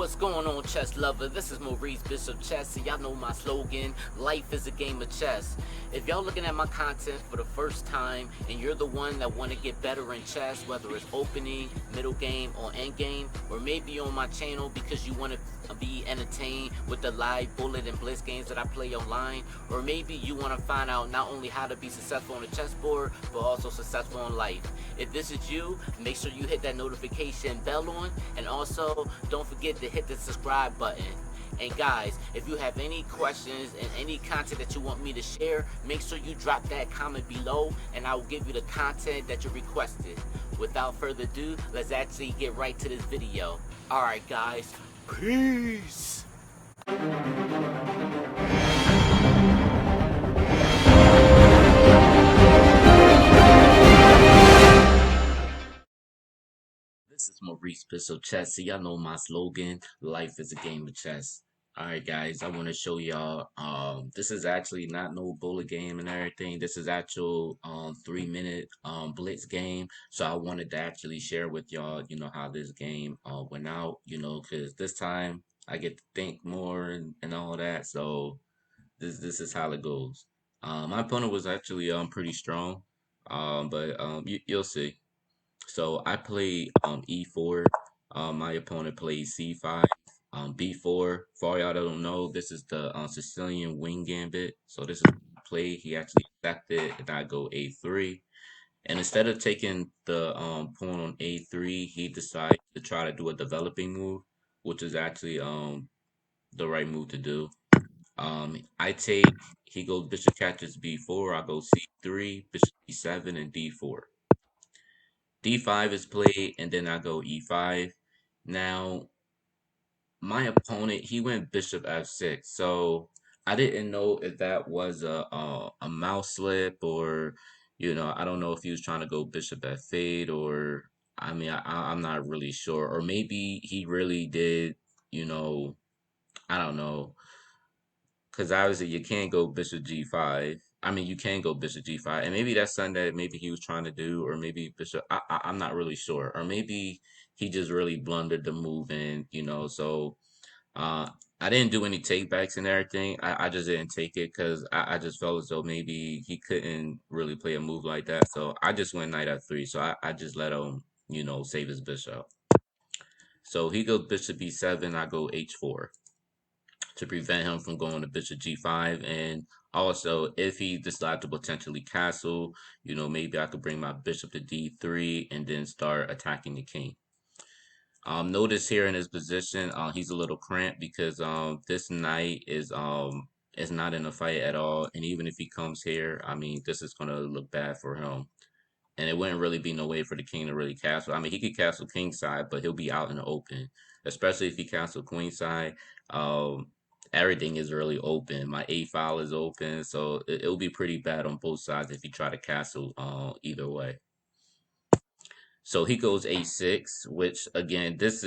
What's going on, chess lover? This is Maurice Bishop Chess, and y'all know my slogan, life is a game of chess. If y'all looking at my content for the first time and you're the one that want to get better in chess, whether it's opening, middle game, or end game, or maybe on my channel because you want to be entertained with the live bullet and blitz games that I play online, or maybe you want to find out not only how to be successful on the chessboard, but also successful in life. If this is you, make sure you hit that notification bell on, and also don't forget to hit the subscribe button. And guys, if you have any questions and any content that you want me to share, make sure you drop that comment below and I will give you the content that you requested. Without further ado, let's actually get right to this video. Alright guys, peace! This is Maurice Bishop Chess. So y'all know my slogan, life is a game of chess. Alright guys, I want to show y'all, this is actually not no bullet game and everything. This is actual 3-minute blitz game. So I wanted to actually share with y'all, how this game went out, because this time I get to think more and all that. So this is how it goes. My opponent was actually pretty strong, but you'll see. So I played E4. My opponent played C5. B4. For all y'all that don't know, this is the Sicilian wing gambit. So this is what I played. He actually accepted, and I go A3. And instead of taking the pawn on A3, he decided to try to do a developing move, which is actually the right move to do. I take, he goes bishop catches B4. I go C3, bishop B7, and D4. D5 is played, and then I go E5. Now, my opponent, he went bishop F6, so I didn't know if that was a mouse slip, or I don't know if he was trying to go bishop F8, or I mean, I'm not really sure, or maybe he really did, I don't know. Because obviously you can't go bishop g5. I mean, you can go bishop g5, and maybe that's something that maybe he was trying to do, or maybe bishop. I'm not really sure, or maybe he just really blundered the move, and so I didn't do any takebacks and everything. I just didn't take it because I just felt as though maybe he couldn't really play a move like that. So I just went knight f3. So I just let him, save his bishop. So he goes bishop b7. I go h4. To prevent him from going to bishop g5, and also if he decides to potentially castle, maybe I could bring my bishop to d3 and then start attacking the king. Notice here in his position, he's a little cramped because this knight is not in a fight at all, and even if he comes here, I mean, this is gonna look bad for him. And it wouldn't really be no way for the king to really castle. I mean, he could castle king side, but he'll be out in the open, especially if he castle queen side. Everything is really open. My a file is open, so it'll be pretty bad on both sides if he try to castle either way. So he goes a6, which again, this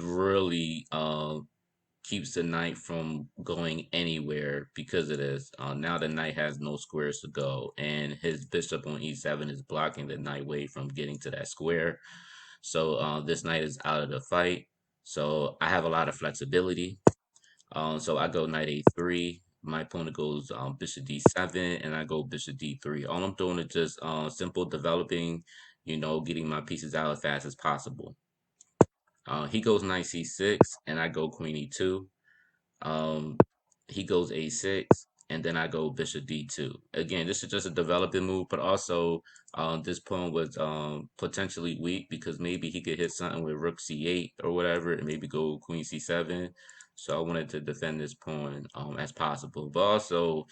really keeps the knight from going anywhere because of this. Now the knight has no squares to go, and his bishop on e7 is blocking the knight way from getting to that square. So this knight is out of the fight. So I have a lot of flexibility. So I go knight a3. My opponent goes bishop d7, and I go bishop d3. All I'm doing is just simple developing, getting my pieces out as fast as possible. He goes knight c6, and I go queen e2. He goes a6, and then I go bishop d2. Again, this is just a developing move, but also this pawn was potentially weak because maybe he could hit something with rook c8 or whatever, and maybe go queen c7. So I wanted to defend this pawn as possible, but also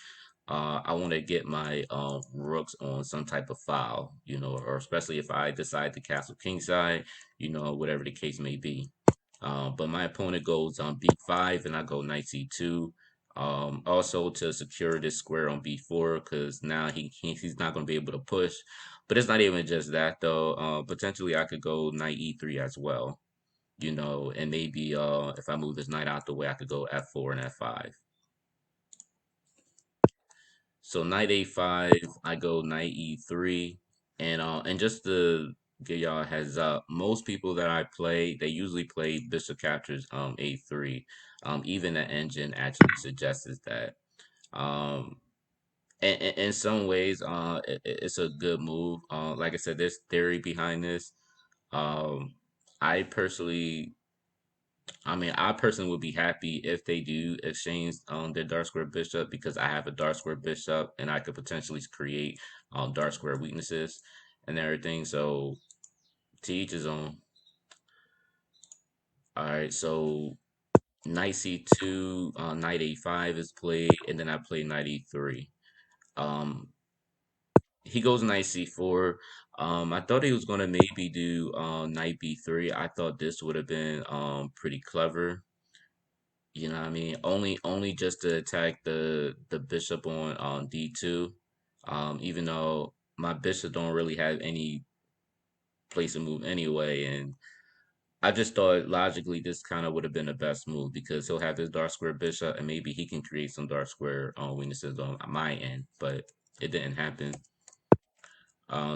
I want to get my rooks on some type of file, or especially if I decide to castle kingside, whatever the case may be. But my opponent goes on b5, and I go knight c2. Also to secure this square on b4, because now he's not going to be able to push. But it's not even just that though. Potentially I could go knight e3 as well, and maybe if I move this knight out the way, I could go f4 and f5. So knight a5, I go knight e3, and just to give y'all a heads up. Most people that I play, they usually play bishop captures a3. Even the engine actually suggests that. Um, in some ways, it's a good move. Like I said, there's theory behind this. Um, I personally, I personally would be happy if they do exchange their dark square bishop, because I have a dark square bishop and I could potentially create dark square weaknesses and everything. So to each his own. All right, so knight c2, knight a5 is played, and then I play knight e3. Um, he goes knight c4. I thought he was gonna maybe do knight b3. I thought this would have been pretty clever. You know what I mean? Only just to attack the bishop on d2. Even though my bishop don't really have any place to move anyway, and I just thought logically this kind of would have been the best move, because he'll have his dark square bishop and maybe he can create some dark square weaknesses on my end, but it didn't happen.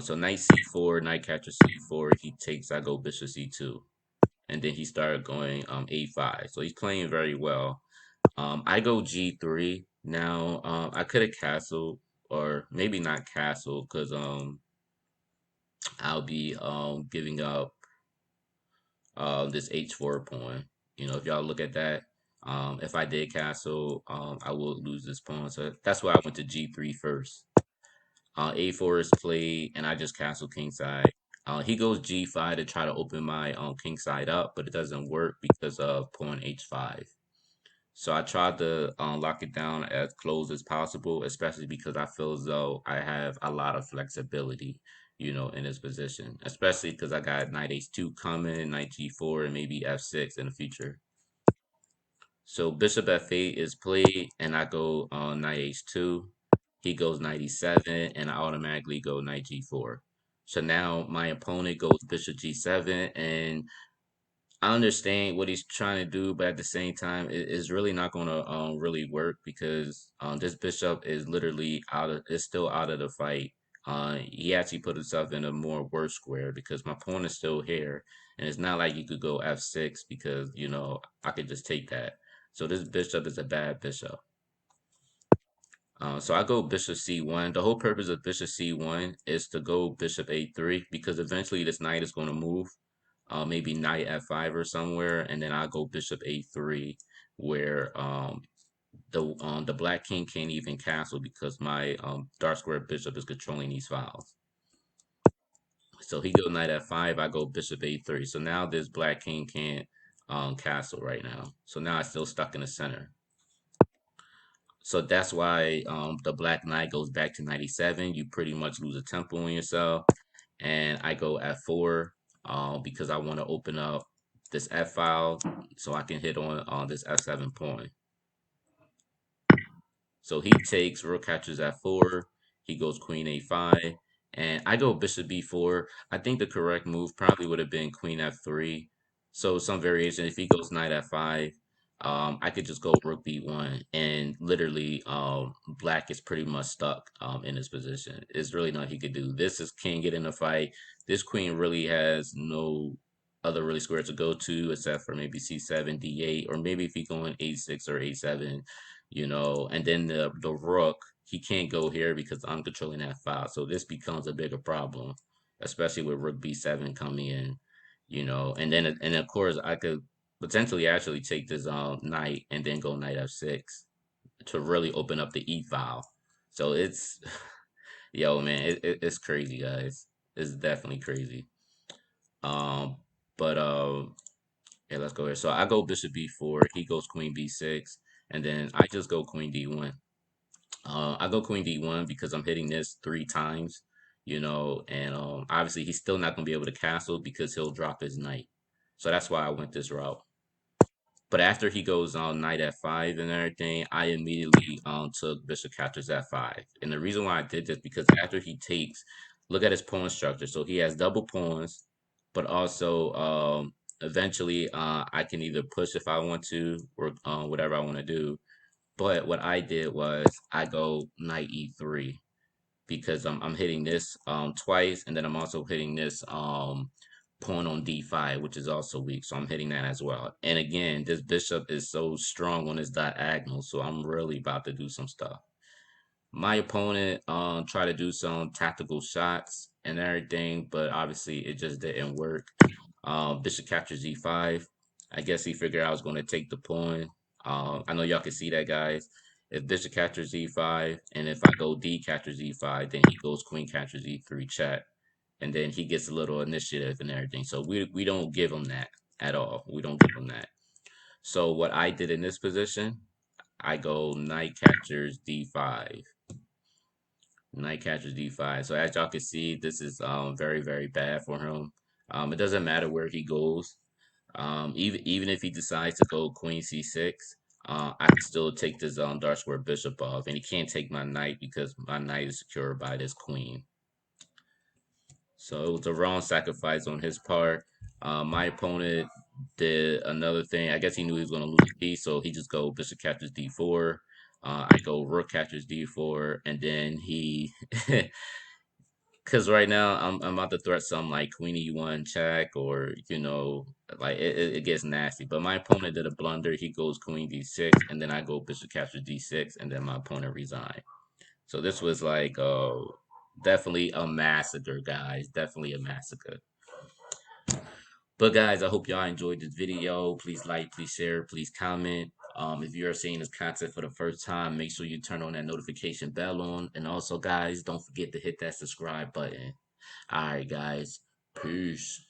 So knight c4, knight capture c4. He takes, I go bishop c2, and then he started going a5. So he's playing very well. I go g3 now. I could have castled, or maybe not castle, because I'll be giving up this h4 pawn. You know, if y'all look at that, if I did castle, I will lose this pawn. So that's why I went to g3 first. A4 is played, and I just castle kingside. He goes g5 to try to open my kingside up, but it doesn't work because of pawn h5. So I tried to lock it down as close as possible, especially because I feel as though I have a lot of flexibility, you know, in this position, especially because I got knight h2 coming, knight g4, and maybe f6 in the future. So bishop f8 is played, and I go on knight h2. He goes knight e7, and I automatically go knight g4. So now my opponent goes bishop g7, and I understand what he's trying to do, but at the same time, it's really not going to really work, because this bishop is literally is still out of the fight. He actually put himself in a more worse square, because my pawn is still here, and it's not like you could go f6, because you know I could just take that. So this bishop is a bad bishop. So I go bishop c1. The whole purpose of bishop c1 is to go bishop a3, because eventually this knight is going to move. Maybe knight f5 or somewhere, and then I go bishop a3, where the black king can't even castle, because my dark square bishop is controlling these files. So he go knight f5, I go bishop a3. So now this black king can't castle right now. So now I'm still stuck in the center. So that's why the black knight goes back to 97. You pretty much lose a tempo on yourself. And I go f4 because I want to open up this f file so I can hit on this f7 pawn. So he takes, rook catches f4. He goes queen a5, and I go bishop b4. I think the correct move probably would have been queen f3. So some variation. If he goes knight f5, I could just go rook b1, and literally, black is pretty much stuck in this position. There's really nothing he could do. This is can't get in a fight. This queen really has no other really square to go to except for maybe c7, d8, or maybe if he going a6 or a7, you know. And then the rook, he can't go here because I'm controlling that file. So this becomes a bigger problem, especially with rook b7 coming in, you know. And then and of course I could potentially actually take this knight and then go knight f6 to really open up the e file. So it's yo man, it's crazy, guys. It's definitely crazy. Um, but yeah, let's go here. So I go bishop b4, he goes queen b6, and then I just go queen d1. I go queen d1 because I'm hitting this 3 times, you know, and obviously he's still not gonna be able to castle because he'll drop his knight. So that's why I went this route. But after he goes on knight f5 and everything, I immediately took bishop captures f5. And the reason why I did this, because after he takes, look at his pawn structure. So he has double pawns, but also eventually I can either push if I want to, or whatever I want to do. But what I did was I go knight e3. because I'm hitting this twice, and then I'm also hitting this pawn on d5, which is also weak. So I'm hitting that as well. And again, this bishop is so strong on this diagonal, so I'm really about to do some stuff. My opponent tried to do some tactical shots and everything, but obviously it just didn't work. Bishop captures e5. I guess he figured I was going to take the pawn. I know y'all can see that, guys. If bishop captures e5, and if I go d captures e5, then he goes queen captures e3 check, and then he gets a little initiative and everything. So we don't give him that at all. We don't give him that. So what I did in this position, I go knight captures d5. Knight captures d5. So as y'all can see, this is very, very bad for him. It doesn't matter where he goes. Even if he decides to go queen c6, I can still take this dark square bishop off, and he can't take my knight because my knight is secured by this queen. So it was a wrong sacrifice on his part. My opponent did another thing. I guess he knew he was going to lose the piece, so he just go bishop captures d4. I go rook captures d4, and then he, because right now I'm about to threat some like queen e1 check, or like it gets nasty. But my opponent did a blunder. He goes queen d6, and then I go bishop captures d6, and then my opponent resigned. So this was like definitely a massacre, guys. Definitely a massacre. But guys, I hope y'all enjoyed this video. Please like, please share, please comment. If you're seeing this content for the first time, make sure you turn on that notification bell on. And also, guys, don't forget to hit that subscribe button. All right, guys. Peace.